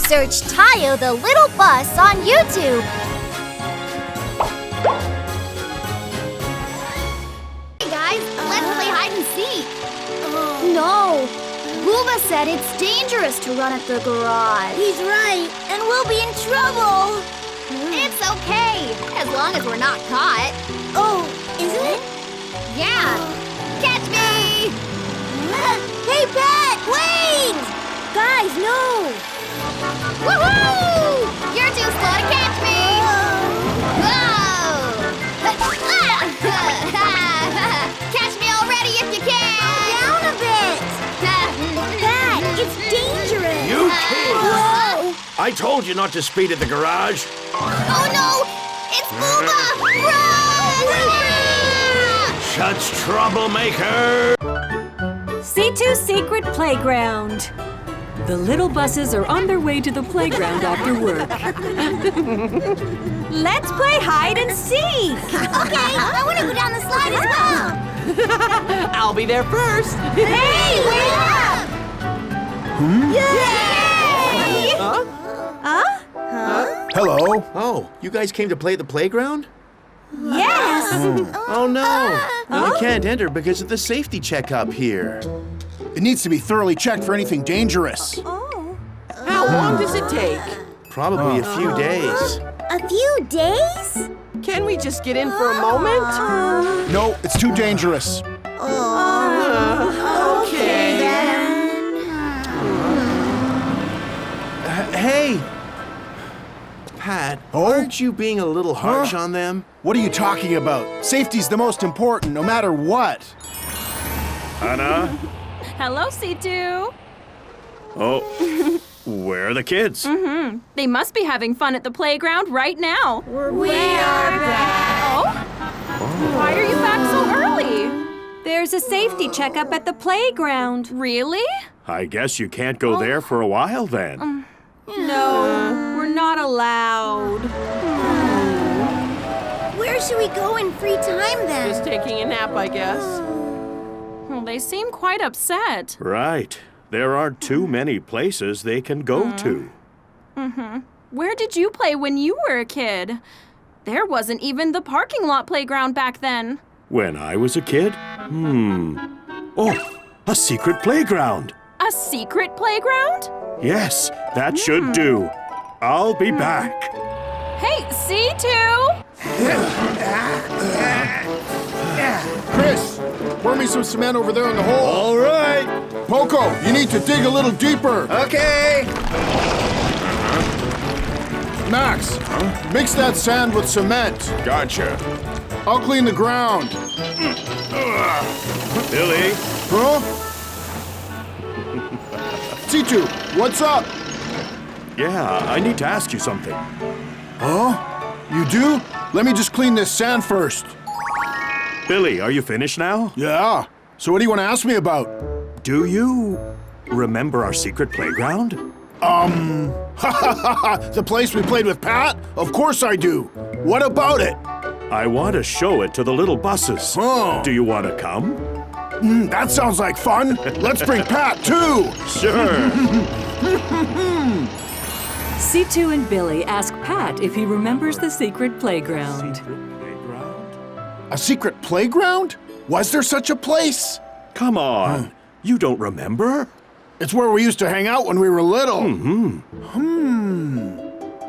Search Tayo the Little Bus on YouTube. Hey guys, let's play hide and seek. No, Booba said it's dangerous to run at the garage. He's right, and we'll be in trouble. It's okay, as long as we're not caught. Oh, isn't it? Yeah. Catch me! Hey, Pat, wait! Guys, no! Woohoo! You're too slow to catch me! Whoa! Catch me already if you can! Down a bit! Pat, it's dangerous! You kids! Whoa! I told you not to speed at the garage. Oh no! It's Booba! Run! Such troublemaker! Citu Secret Playground. The little buses are on their way to the playground after work. Let's play hide and seek. Okay, I want to go down the slide as well. I'll be there first. Hey, wait up! Yay! Hello. Oh, you guys came to play at the playground? Yes. Oh no. You can't enter because of the safety checkup here. It needs to be thoroughly checked for anything dangerous. How long does it take? Probably a few days. A few days? Can we just get in for a moment? No, it's too dangerous. Okay. Hey! Pat, aren't you being a little harsh on them? What are you talking about? Safety's the most important, no matter what. Anna? Hello, Citu. Oh, where are the kids? They must be having fun at the playground right now. We are back. Oh? Why are you back so early? There's a safety checkup at the playground. Really? I guess you can't go there for a while then. No, we're not allowed. Where should we go in free time then? Just taking a nap, I guess. Well, they seem quite upset. Right. There aren't too many places they can go to. Where did you play when you were a kid? There wasn't even the parking lot playground back then. When I was a kid? Oh, a secret playground. A secret playground? Yes, that should do. I'll be back. Hey, Citu! Chris, pour me some cement over there in the hole. All right. Poco, you need to dig a little deeper. Okay. Max, mix that sand with cement. Gotcha. I'll clean the ground. Billy. Huh? Citu, what's up? Yeah, I need to ask you something. Huh? You do? Let me just clean this sand first. Billy, are you finished now? Yeah. So what do you want to ask me about? Do you remember our secret playground? The place we played with Pat? Of course I do. What about it? I want to show it to the little buses. Oh. Do you want to come? That sounds like fun. Let's bring Pat too. Sure. Citu and Billy ask Pat if he remembers the secret playground. A secret playground? Was there such a place? Come on. You don't remember? It's where we used to hang out when we were little.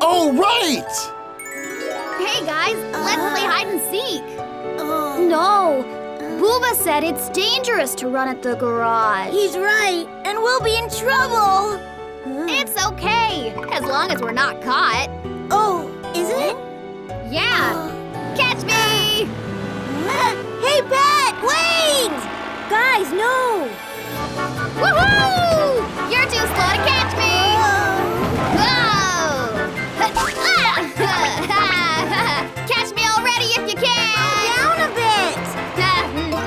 Oh, right! Hey guys, let's play hide and seek. No, Booba said it's dangerous to run at the garage. He's right, and we'll be in trouble. It's okay, as long as we're not caught. Oh, isn't it? Yeah. Catch me! Hey, Pat, wait! Guys, no! Woohoo! You're too slow to catch me! Whoa! Catch me already if you can! Down a bit!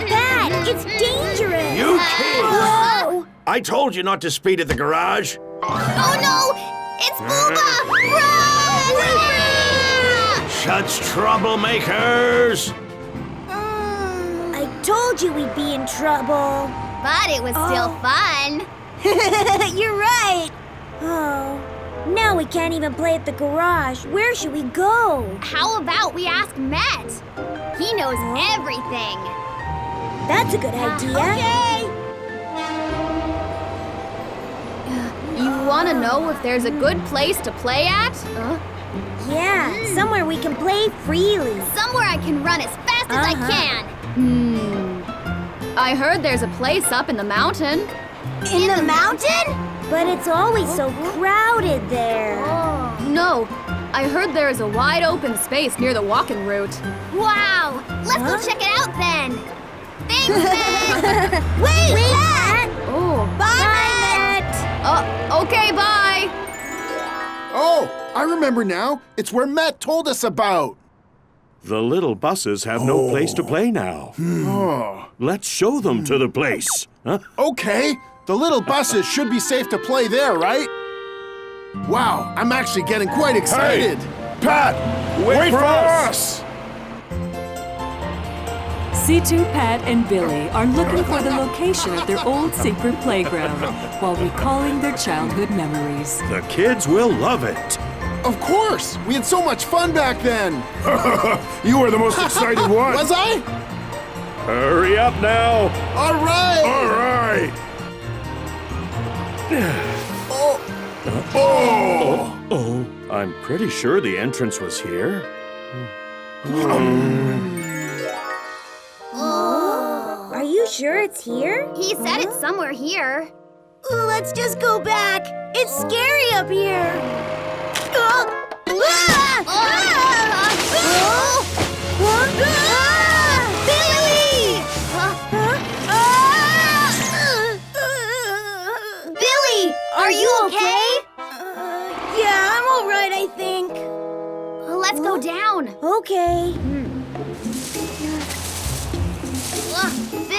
Pat, it's dangerous! You kids! Whoa! I told you not to speed at the garage. Oh no! It's Booba! Run! Such troublemakers! I told you we'd be in trouble. But it was still fun. You're right. Oh, now we can't even play at the garage. Where should we go? How about we ask Matt? He knows everything. That's a good idea. Okay. You want to know if there's a good place to play at? Yeah, somewhere we can play freely. Somewhere I can run as fast as I can. I heard there's a place up in the mountain. In the mountain? But it's always so crowded there. No, I heard there is a wide open space near the walking route. Wow! Let's go check it out then. Thanks, Matt. Wait, Matt! Oh, bye, Matt. Okay, bye. Oh, I remember now. It's where Matt told us about. The little buses have no place to play now. Let's show them to the place. Huh? Okay, the little buses should be safe to play there, right? Wow, I'm actually getting quite excited. Hey, Pat, wait for us! Citu, Pat, and Billy are looking for the location of their old secret playground while recalling their childhood memories. The kids will love it. Of course, we had so much fun back then. You were the most excited one. Was I? Hurry up now. All right. All right. Oh, I'm pretty sure the entrance was here. Are you sure it's here? He said it's somewhere here. Let's just go back. It's scary up here. Billy! Billy, are you okay? Yeah, I'm all right, I think. Let's go down. Okay.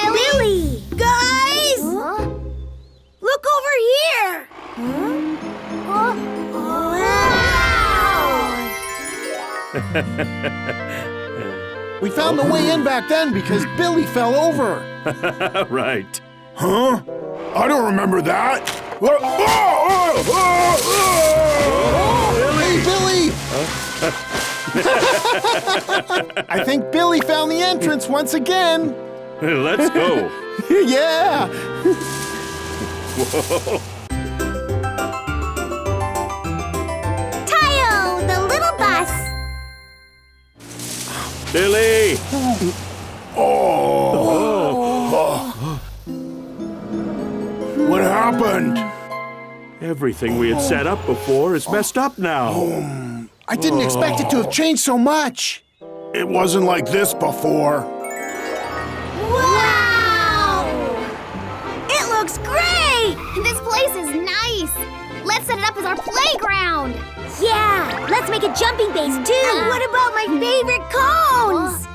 Billy! Guys! Look over here! Wow! We found the way in back then because Billy fell over. Right. Huh? I don't remember that. Hey, Billy! I think Billy found the entrance once again. Let's go. Yeah! Tayo, the little bus! Billy! What happened? Everything we had set up before is messed up now. I didn't expect it to have changed so much. It wasn't like this before. Wow! It looks great! This place is nice. Let's set it up as our playground. Yeah, let's make a jumping base too. What about my favorite cones?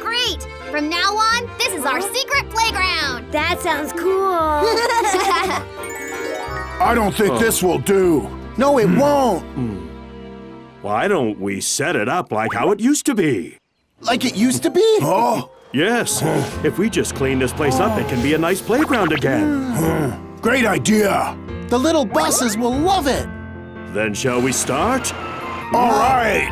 Great! From now on, this is our secret playground. That sounds cool. I don't think this will do. No, it won't. Why don't we set it up like how it used to be? Like it used to be? Oh. Yes. If we just clean this place up, it can be a nice playground again. Great idea. The little buses will love it. Then shall we start? All right.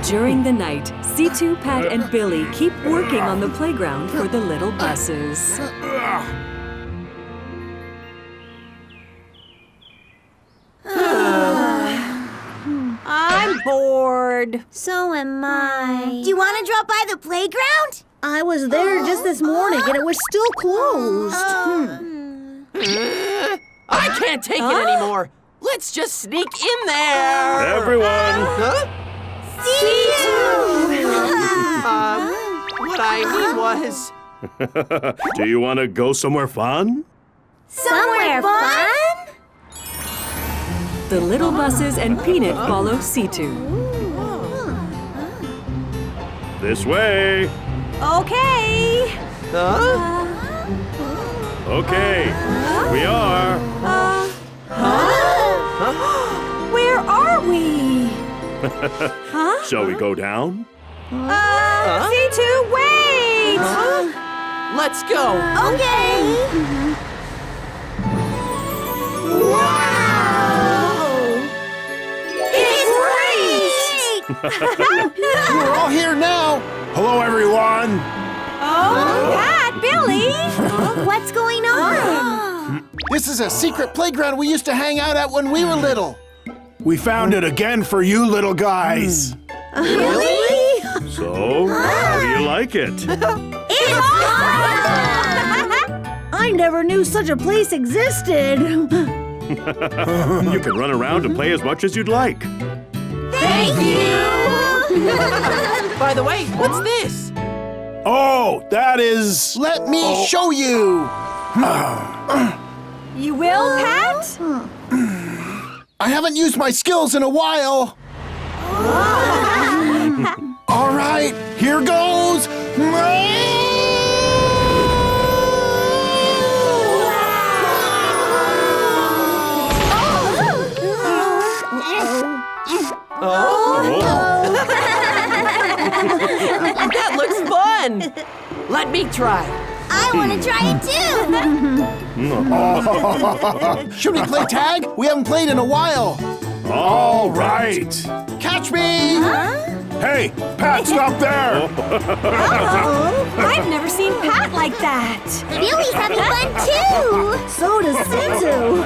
During the night, Citu, Pat, and Billy keep working on the playground for the little buses. I'm bored. So am I. Do you want to drop by the playground? I was there just this morning and it was still closed. I can't take it anymore. Let's just sneak in there. Everyone! Huh? What I mean was... Do you want to go somewhere fun? Somewhere fun? The little buses and Peanut follow Citu. This way. Okay. Huh? Okay. We are. Where are we? Shall we go down? Citu, wait! Let's go. Okay. Wow! It's great! We're all here now. Hello, everyone. Oh, Pat, Billy! What's going on? This is a secret playground we used to hang out at when we were little. We found it again for you little guys. Really? So, how do you like it? It's awesome! I never knew such a place existed. You can run around and play as much as you'd like. Thank you! By the way, what's this? Oh, that is... Let me show you. You will, Pat? I haven't used my skills in a while. All right, here goes. That looks fun. Let me try. I want to try it too! Should we play tag? We haven't played in a while. All right. Catch me! Hey, Pat, stop there! I've never seen Pat like that. Billy's having fun too! So does Citu!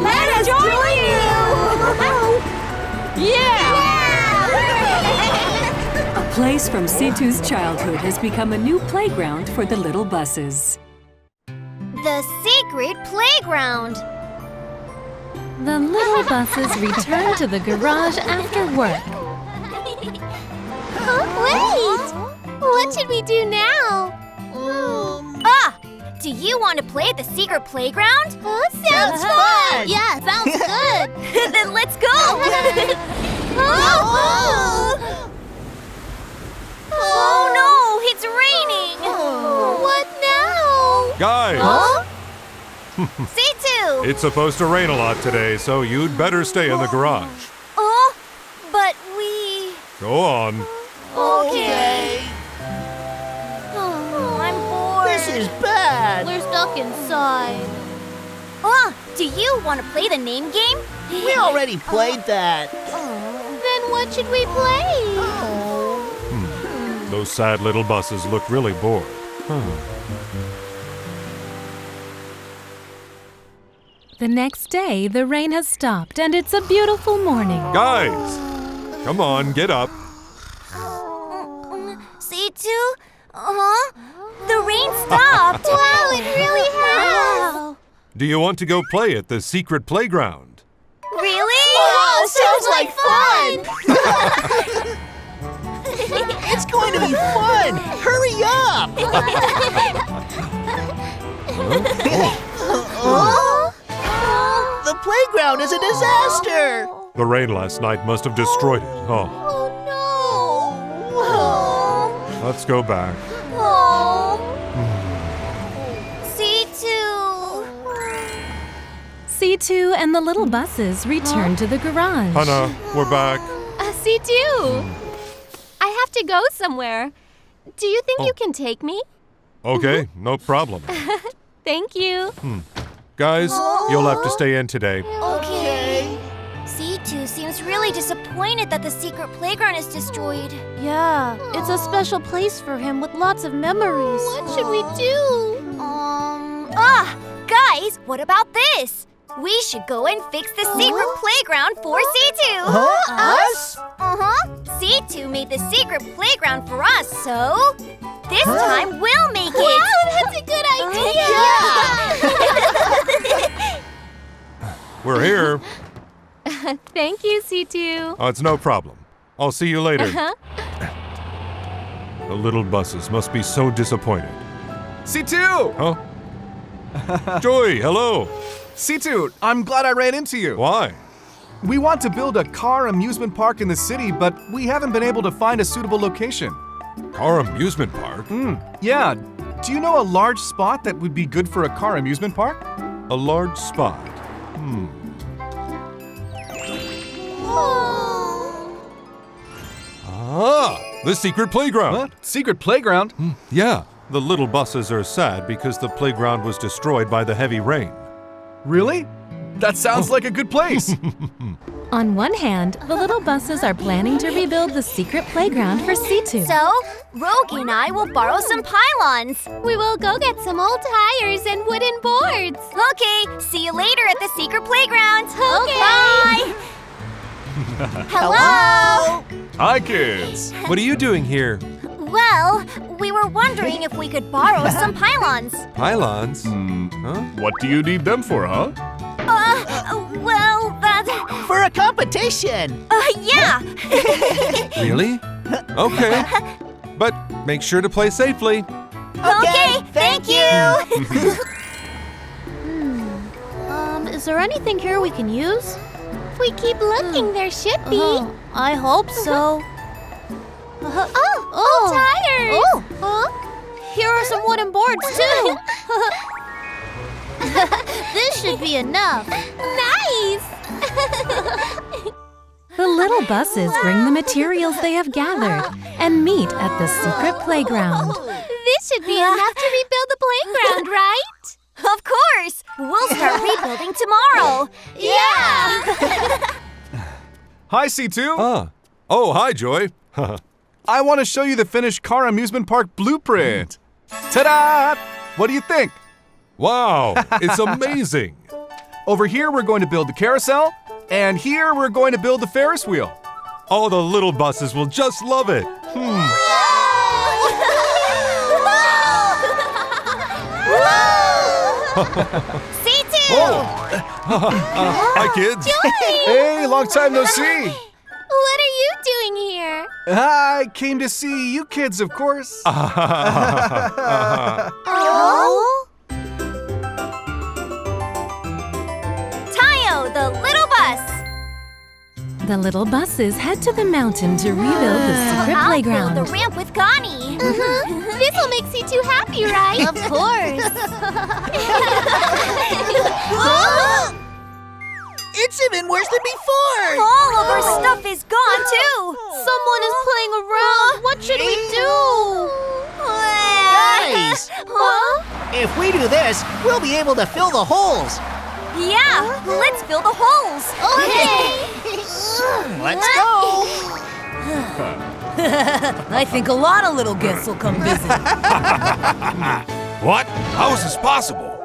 Let us join you! Yeah! A place from Situ's childhood has become a new playground for the little buses. The secret playground. The little buses return to the garage after work. Wait! What should we do now? Do you want to play at the secret playground? Sounds fun! Yeah, sounds good. Then let's go! Oh no, it's raining! What now? Guys, Citu! it's supposed to rain a lot today, so you'd better stay in the garage. Oh, but we... Go on. Okay. I'm bored. This is bad. We're stuck inside. Do you want to play the name game? We already played that. Then what should we play? Those sad little buses look really bored. The next day, the rain has stopped and it's a beautiful morning. Guys, come on, get up. Citu? The rain stopped. Wow, it really has. Do you want to go play at the secret playground? Really? Wow, sounds like fun. It's going to be fun. Hurry up. The playground is a disaster. The rain last night must have destroyed it. Oh no. Let's go back. Citu and the little buses return to the garage. Hannah, we're back. Citu! I have to go somewhere. Do you think you can take me? Okay, no problem. Thank you. Guys, you'll have to stay in today. Okay. Citu seems really disappointed that the secret playground is destroyed. Yeah, it's a special place for him with lots of memories. What should we do? Guys, what about this? We should go and fix the secret playground for Citu. Us? Citu made the secret playground for us, so this time we'll make it. Wow, that's a good idea. We're here. Thank you, Citu. Oh, it's no problem. I'll see you later. The little buses must be so disappointed. Citu! Huh? Joy, hello. Citu, I'm glad I ran into you. Why? We want to build a car amusement park in the city, but we haven't been able to find a suitable location. Car amusement park? Yeah. Do you know a large spot that would be good for a car amusement park? A large spot. The secret playground. What? Secret playground? Yeah, the little buses are sad because the playground was destroyed by the heavy rain. Really? That sounds like a good place. On one hand, the little buses are planning to rebuild the secret playground for Citu. So, Rogi and I will borrow some pylons. We will go get some old tires and wooden boards. Okay, see you later at the secret playground. Okay. Bye. Hello. Hi, kids. What are you doing here? Well, we were wondering if we could borrow some pylons. Pylons? Huh? What do you need them for, huh? Well, that... For a competition. Yeah. Really? Okay. But make sure to play safely. Okay, thank you. Is there anything here we can use? If we keep looking, there should be. I hope so. Old tires! Here are some wooden boards, too. This should be enough. Nice! The little buses bring the materials they have gathered and meet at the secret playground. This should be enough to rebuild the playground, right? Of course. We'll start rebuilding tomorrow. Yeah! Hi, C2. Oh, hi, Joy. I want to show you the finished car amusement park blueprint. Ta-da! What do you think? Wow, it's amazing. Over here, we're going to build the carousel, and here we're going to build the Ferris wheel. All the little buses will just love it. Citu! Hi, kids. Hey, long time no see. What are you doing here? I came to see you kids, of course. Tayo, the little bus. The little buses head to the mountain to rebuild the secret I'll playground. build the ramp with Connie. This will make C2 happy, right? Of course. It's even worse than before. All of our stuff is gone, too. Someone is playing around. What should we do? Guys, if we do this, we'll be able to fill the holes. Yeah, let's fill the holes. Okay. Let's go. I think a lot of little guests will come visit. What? How is this possible?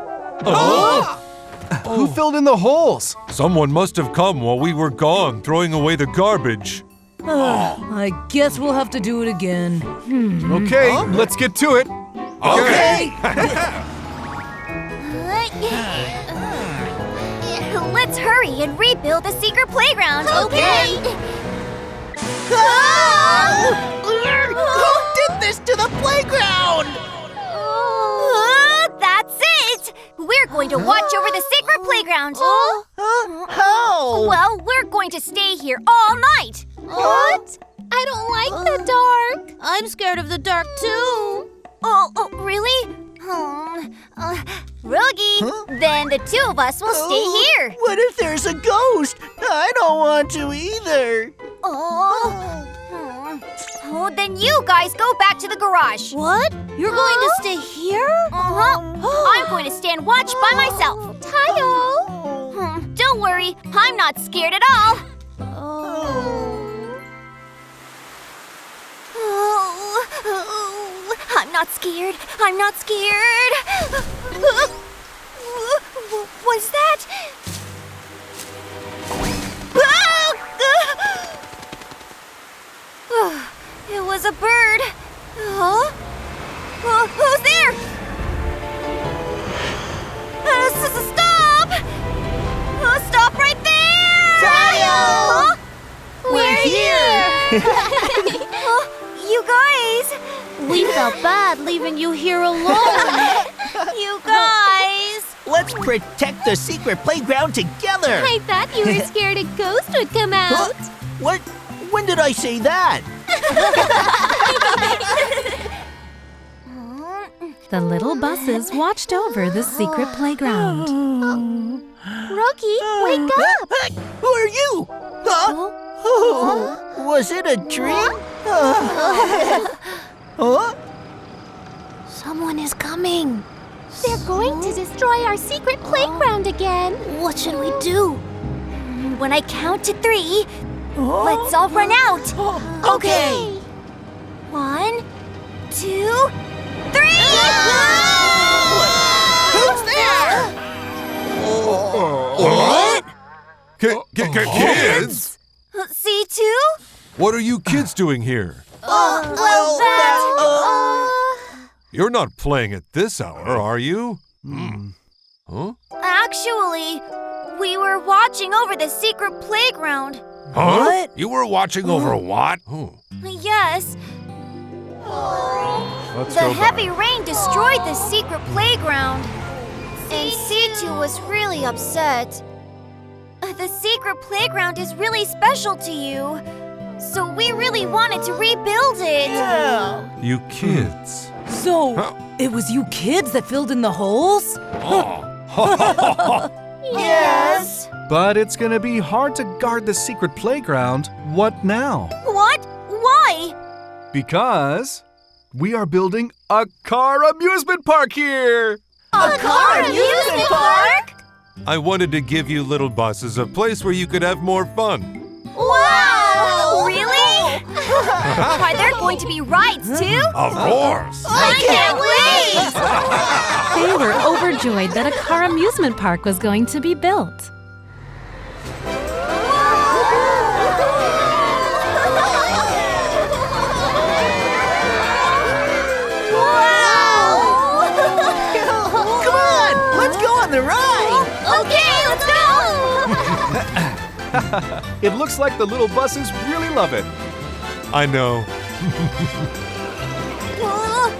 Who filled in the holes? Someone must have come while we were gone, throwing away the garbage. I guess we'll have to do it again. Okay, let's get to it. Okay. Let's hurry and rebuild the secret playground. Okay. Who did this to the playground? That's it. We're going to watch over the secret playground. How? Well, we're going to stay here all night. What? I don't like the dark. I'm scared of the dark, too. Oh, really? Roogie, then the two of us will stay here. What if there's a ghost? I don't want to either. Then you guys go back to the garage. What? You're going to stay here? I'm going to stand watch by myself. Tayo! Don't worry, I'm not scared at all. I'm not scared. I'm not scared. What's that? It was a bird. Who's there? Stop! Stop right there! Tayo! We're here! You guys! We felt bad leaving you here alone. You guys! Let's protect the secret playground together. I thought you were scared a ghost would come out. What? When did I say that? The little buses watched over the secret playground. Rocky, wake up! Who are you? Huh? Was it a dream? Someone is coming. They're going to destroy our secret playground again. What should we do? When I count to 3, let's all run out. Okay. 1, 2, 3. Who's there? What? Kids? C2? What are you kids doing here? Well, You're not playing at this hour, are you? Huh? Actually, we were watching over the secret playground. Huh? What? You were watching over what? Oh. Yes. The heavy rain destroyed the secret playground. And C2 was really upset. The secret playground is really special to you. So we really wanted to rebuild it. You kids. So, it was you kids that filled in the holes? Yes. But it's gonna be hard to guard the secret playground. What now? What? Why? Because we are building a car amusement park here. A car amusement park? I wanted to give you little buses a place where you could have more fun. Wow! Really? Are there going to be rides too? Of course. I can't wait! They were overjoyed that a car amusement park was going to be built. Come on, let's go on the ride. Okay, let's go! It looks like the little buses really love it. I know. Wow,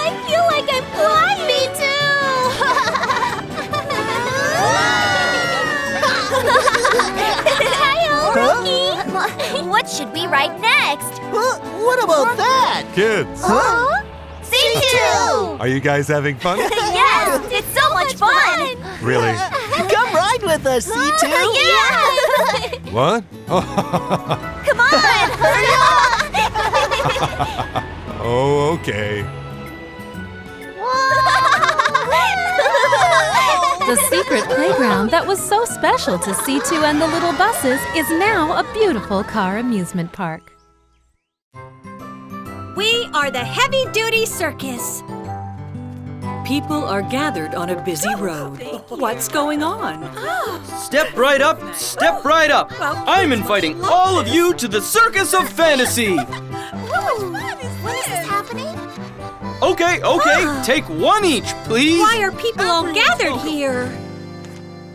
I feel like I'm flying! Me too! Tayo, Rookie! What should we ride next? What about that? Kids, C2! are you guys having fun? Yes, it's so much fun! Really? Come ride with us, C2. Yeah! What? Come on, hurry up! Oh, okay. The secret playground that was so special to C2 and the little buses is now a beautiful car amusement park. We are the Heavy-Duty Circus. People are gathered on a busy road. What's going on? Step right up, step right up. I'm inviting all of you to the Circus of Fantasy. What is happening? Okay, take one each, please. Why are people all gathered here?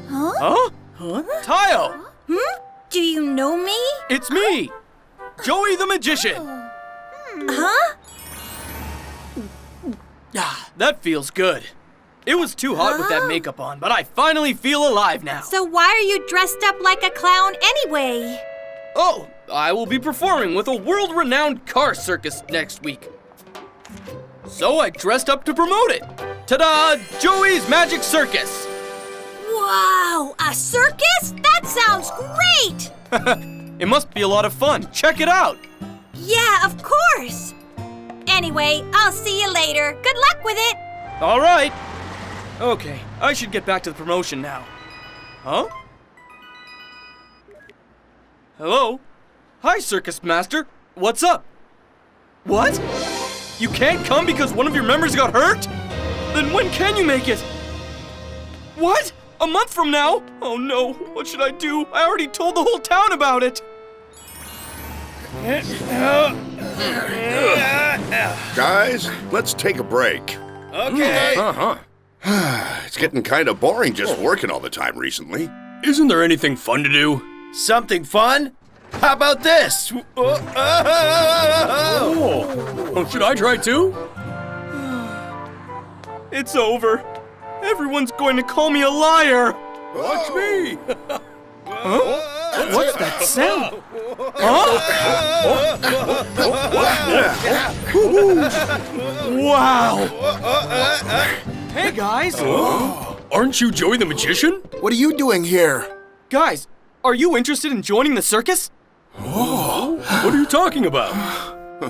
Huh? Tayo, Do you know me? it's me, Joey the Magician. Huh? Ah, that feels good. It was too hot with that makeup on, but I finally feel alive now. So why are you dressed up like a clown anyway? Oh, I will be performing with a world-renowned car circus next week. So I dressed up to promote it. Ta-da! Joey's Magic Circus. Wow, a circus? That sounds great! It must be a lot of fun. Check it out. Yeah, of course. Anyway, I'll see you later. Good luck with it. All right. Okay, I should get back to the promotion now. Huh? Hello? Hi, Circus Master. What's up? What? You can't come because one of your members got hurt? Then when can you make it? What? A month from now? Oh no, what should I do? I already told the whole town about it. Guys, let's take a break. Okay. It's getting kind of boring just working all the time recently. Isn't there anything fun to do? Something fun? How about this? Oh, should I try too? It's over. Everyone's going to call me a liar. Watch me! Huh? What's that sound? Huh? Wow! Hey guys! Aren't you Joey the magician? What are you doing here? Guys, are you interested in joining the circus? Oh, what are you talking about?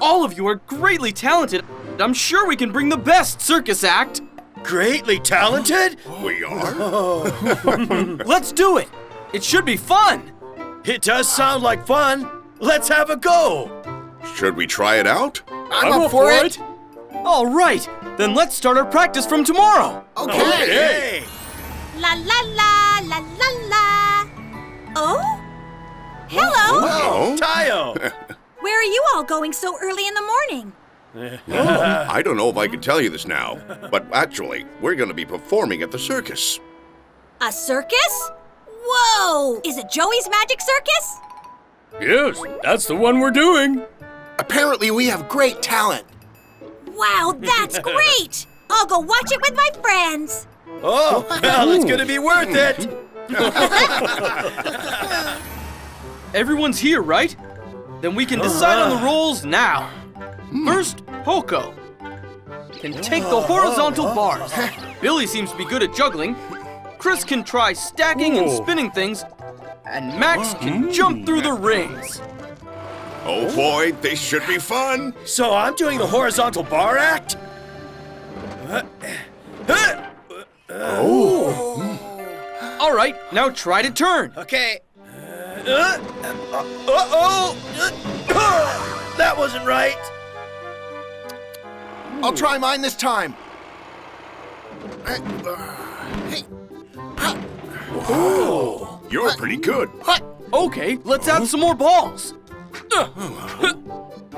All of you are greatly talented. I'm sure we can bring the best circus act. Greatly talented? We are? Let's do it. It should be fun. It does sound like fun. Let's have a go. Should we try it out? I'm up for it. All right, then let's start our practice from tomorrow. Okay. La la la la la la. Oh? Hello. Hello. Tayo. Where are you all going so early in the morning? I don't know if I can tell you this now, but actually, we're going to be performing at the circus. A circus? Whoa! Is it Joey's Magic Circus? Yes, that's the one we're doing. Apparently, we have great talent. Wow, that's great! I'll go watch it with my friends. Oh, well, it's going to be worth it. Everyone's here, right? Then we can decide on the roles now. First, Poco can take the horizontal bars. Billy seems to be good at juggling. Chris can try stacking and spinning things. And Max can jump through the rings. Oh boy, this should be fun. So I'm doing the horizontal bar act? All right, now try to turn. Okay. That wasn't right. I'll try mine this time. Oh, you're pretty good. Okay, let's add some more balls.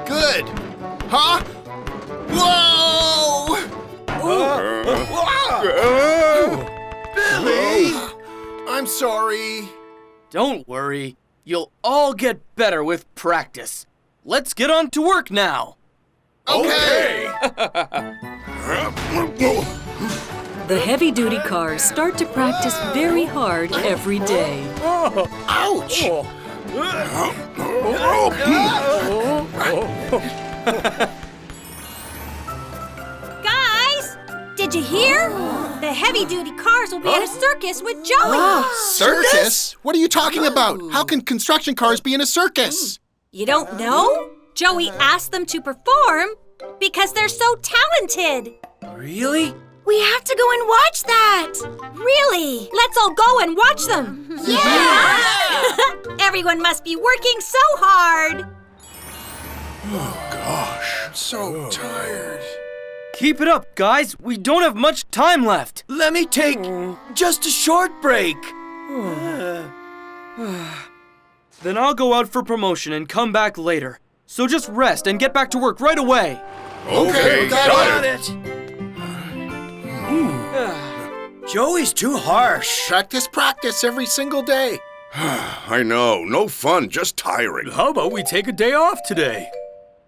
Good. Huh? Whoa! Billy! I'm sorry. Don't worry. You'll all get better with practice. Let's get on to work now. Okay! The heavy-duty cars start to practice very hard every day. Ouch! Guys, did you hear? The heavy-duty cars will be at a circus with Joey. Circus? What are you talking about? How can construction cars be in a circus? You don't know? Joey asked them to perform because they're so talented. Really? We have to go and watch that. Really? Let's all go and watch them. Yeah! Everyone must be working so hard. Oh gosh, I'm so tired. Keep it up, guys. We don't have much time left. Let me take just a short break. Then I'll go out for promotion and come back later. So just rest and get back to work right away. Okay, got it. Joey's too harsh. Practice every single day. I know, no fun, just tiring. How about we take a day off today?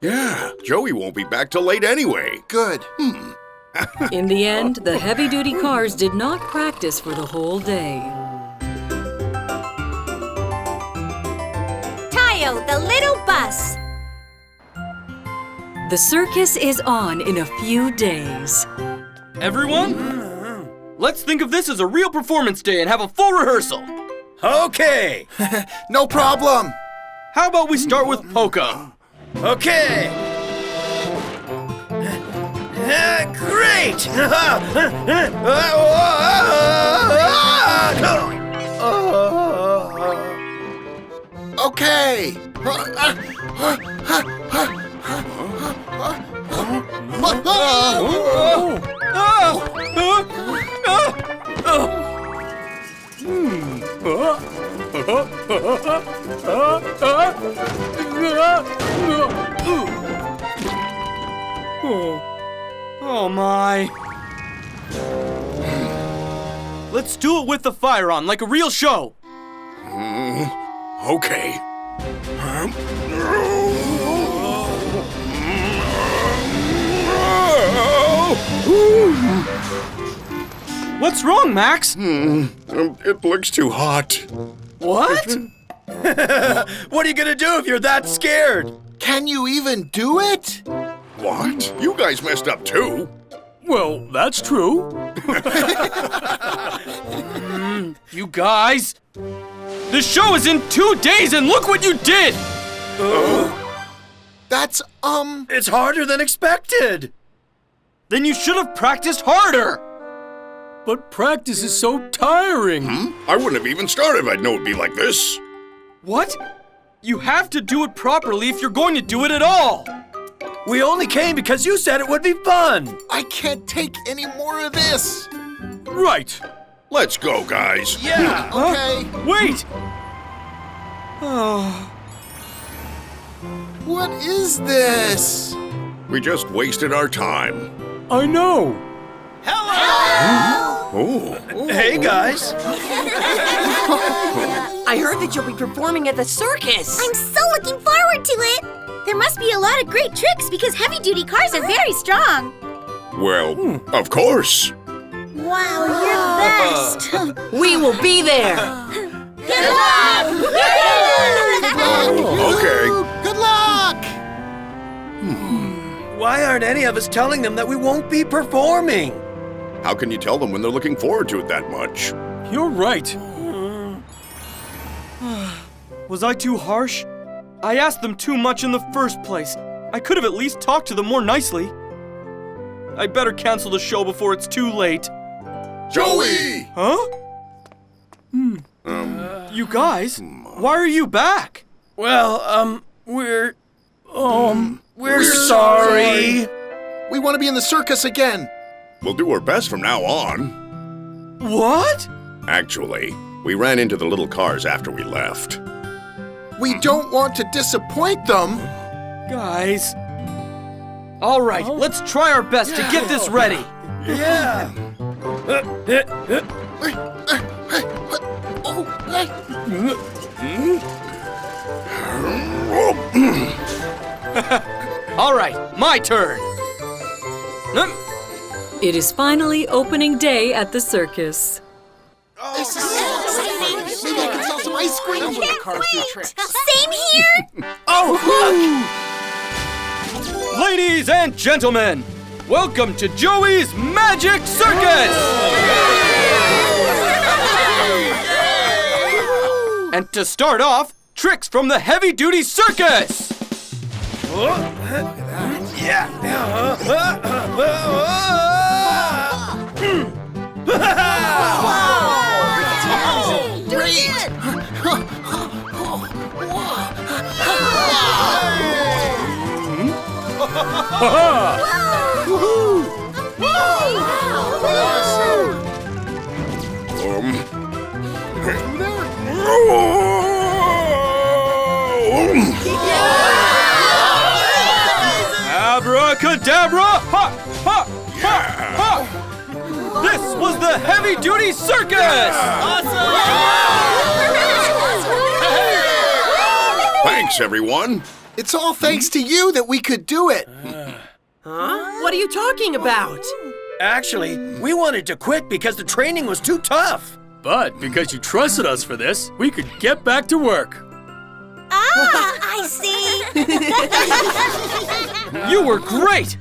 Yeah, Joey won't be back till late anyway. Good. In the end, the heavy-duty cars did not practice for the whole day. Tayo, the little bus. The circus is on in a few days. Everyone, let's think of this as a real performance day and have a full rehearsal. Okay. No problem. How about we start with Poco? Okay. Great. Okay. Oh my. Let's do it with the fire on, like a real show. Okay. What's wrong, Max? It looks too hot. What? What are you gonna do if you're that scared? Can you even do it? What? You guys messed up too. Well, that's true. You guys! The show is in 2 days and look what you did! That's, It's harder than expected. Then you should have practiced harder! But practice is so tiring. I wouldn't have even started if I'd known it'd be like this. What? You have to do it properly if you're going to do it at all! We only came because you said it would be fun. I can't take any more of this. Right. Let's go, guys. Yeah. Okay. Wait! What is this? We just wasted our time. I know. Oh. Hey, guys. I heard that you'll be performing at the circus. I'm so looking forward to it. There must be a lot of great tricks because heavy-duty cars are very strong. Well, of course. Wow, you're the best. We will be there. Good luck! Okay. Good luck! Why aren't any of us telling them that we won't be performing? How can you tell them when they're looking forward to it that much? You're right. Was I too harsh? I asked them too much in the first place. I could have at least talked to them more nicely. I better cancel the show before it's too late. Joey! Huh? You guys, why are you back? Well, we're sorry. We want to be in the circus again. We'll do our best from now on. What? Actually, we ran into the little cars after we left. We don't want to disappoint them. Guys. All right, let's try our best to get this ready. Yeah. All right, my turn. It is finally opening day at the circus. This is so exciting. Maybe I can sell some ice cream. Same here. Ladies and gentlemen, welcome to Joey's Magic Circus! And to start off, tricks from the Heavy-Duty Circus! Abracadabra! Ha! Ha! Ha! Ha! This was the Heavy-Duty Circus! Thanks, everyone. It's all thanks to you that we could do it. Huh? What are you talking about? Actually, we wanted to quit because the training was too tough. But because you trusted us for this, we could get back to work. I see. You were great!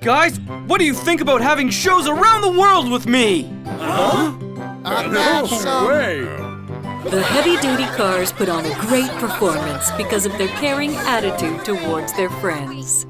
Guys, what do you think about having shows around the world with me? No way! The heavy-duty cars put on a great performance because of their caring attitude towards their friends.